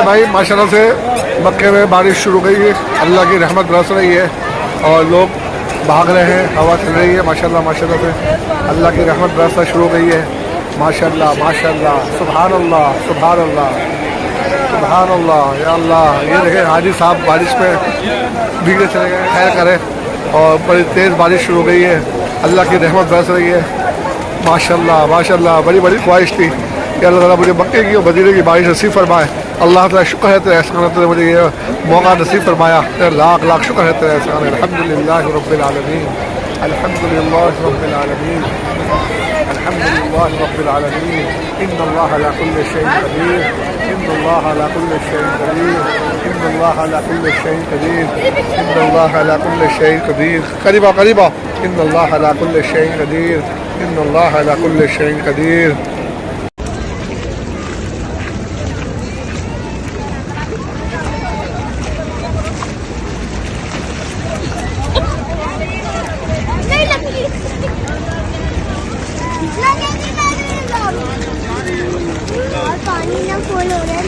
भाई माशाल्लाह से मक्के में बारिश शुरू गई है, अल्लाह की रहमत बरस रही है और लोग भाग रहे हैं, हवा चल रही है माशाल्लाह माशाल्लाह से अल्लाह की रहमत बरसना शुरू हो गई है। माशाल्लाह माशाल्लाह, सुभान अल्लाह सुभान अल्लाह सुभान अल्लाह, या अल्लाह। ये देखें हाजी साहब बारिश में भीगे चले गए, खैर करें। और बड़ी तेज़ बारिश शुरू हो गई है, अल्लाह की रहमत बरस रही है माशाल्लाह माशाल्लाह। बड़ी बड़ी ख्वाहिश थी कि अल्लाह ताला मुझे मक्के की और मदीने की बारिश नसीब फरमाए। अल्लाह ताला शुक्र है तेरा एहसान, तेरे मुझे ये मौका नसीब फरमाया, तेरा लाख लाख शुक्र है तेरा एहसान। अल्हम्दुलिल्लाह रब्बिल आलमीन, अल्हम्दुलिल्लाह रब्बिल आलमीन, अल्हम्दुलिल्लाह रब्बिल आलमीन। इन्नल्लाह अला कुल्लि शैइन कदीर, इन्नल्लाह अला कुल्लि शैइन कदीर, इन्नल्लाह अला कुल्लि शैइन कदीर, इन्नल्लाह अला कुल्लि शैइन कदीर। करीबा करीबा, इन्नल्लाह अला कुल्लि शैइन कदीर, इन्नल्लाह अला कुल्लि शैइन कदीर। पानी ना फुल हो रहा है।